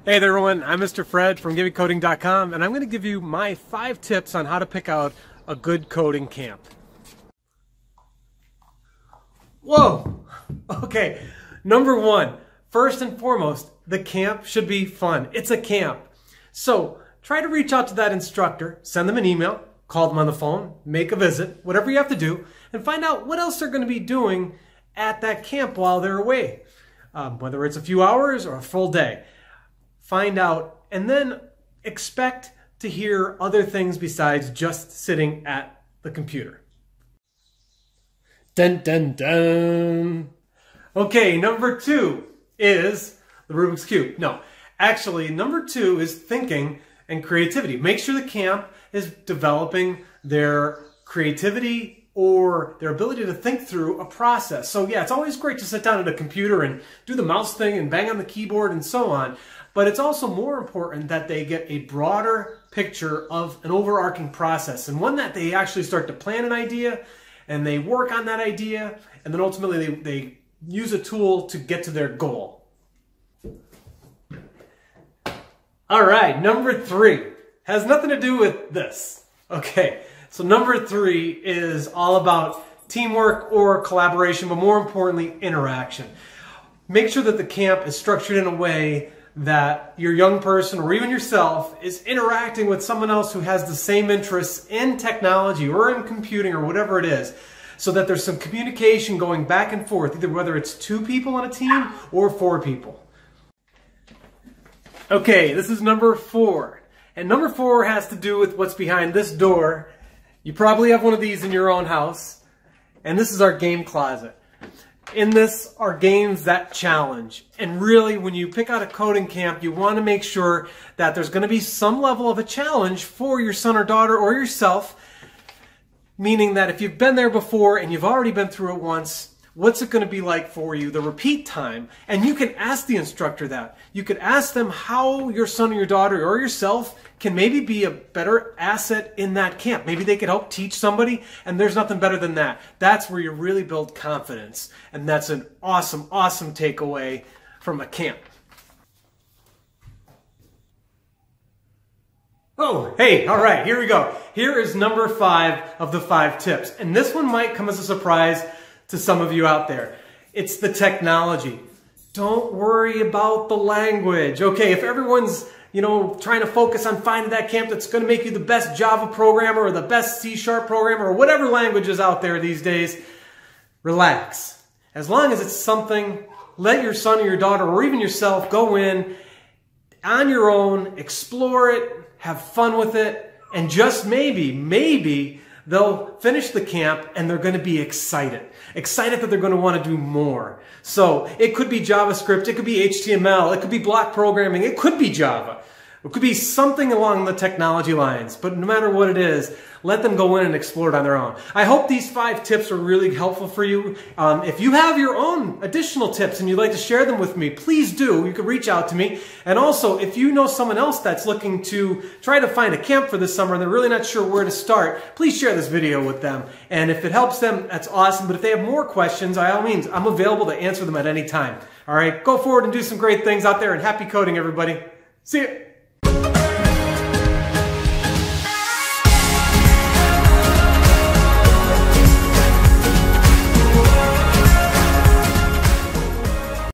Hey there everyone, I'm Mr. Fred from GiveMeCoding.com, and I'm going to give you my 5 tips on how to pick out a good coding camp. Whoa! Okay, number 1, first and foremost, the camp should be fun. It's a camp. So try to reach out to that instructor, send them an email, call them on the phone, make a visit, whatever you have to do, and find out what else they're going to be doing at that camp while they're away. Whether it's a few hours or a full day. Find out, and then expect to hear other things besides just sitting at the computer. Dun dun dun! Okay, number 2 is the Rubik's Cube. No, actually, number 2 is thinking and creativity. Make sure the camp is developing their creativity or their ability to think through a process. So yeah, it's always great to sit down at a computer and do the mouse thing and bang on the keyboard and so on. But it's also more important that they get a broader picture of an overarching process, and one that they actually start to plan an idea and they work on that idea, and then ultimately they use a tool to get to their goal. All right, number 3 has nothing to do with this. Okay, so number 3 is all about teamwork or collaboration, but more importantly, interaction. Make sure that the camp is structured in a way that your young person or even yourself is interacting with someone else who has the same interests in technology or in computing or whatever it is, so that there's some communication going back and forth, either whether it's 2 people on a team or 4 people. Okay, this is number 4. And number 4 has to do with what's behind this door. You probably have one of these in your own house. And this is our game closet. In this are games that challenge. And really, when you pick out a coding camp, you want to make sure that there's going to be some level of a challenge for your son or daughter or yourself. Meaning that if you've been there before and you've already been through it once, what's it going to be like for you, the repeat time? And you can ask the instructor that. You could ask them how your son or your daughter or yourself can maybe be a better asset in that camp. Maybe they could help teach somebody, and there's nothing better than that. That's where you really build confidence. And that's an awesome, awesome takeaway from a camp. Oh, hey, all right, here we go. Here is number 5 of the 5 tips. And this one might come as a surprise to some of you out there. It's the technology. Don't worry about the language. Okay, if everyone's, trying to focus on finding that camp that's going to make you the best Java programmer or the best C# programmer or whatever language is out there these days, relax. As long as it's something, let your son or your daughter or even yourself go in on your own, explore it, have fun with it, and just maybe they'll finish the camp and they're going to be excited. Excited that they're going to want to do more. So it could be JavaScript, it could be HTML, it could be block programming, it could be Java. It could be something along the technology lines, but no matter what it is, let them go in and explore it on their own. I hope these 5 tips are really helpful for you. If you have your own additional tips and you'd like to share them with me, please do. You can reach out to me. And also, if you know someone else that's looking to try to find a camp for this summer and they're really not sure where to start, please share this video with them. And if it helps them, that's awesome. But if they have more questions, by all means, I'm available to answer them at any time. All right, go forward and do some great things out there, and happy coding, everybody. See ya.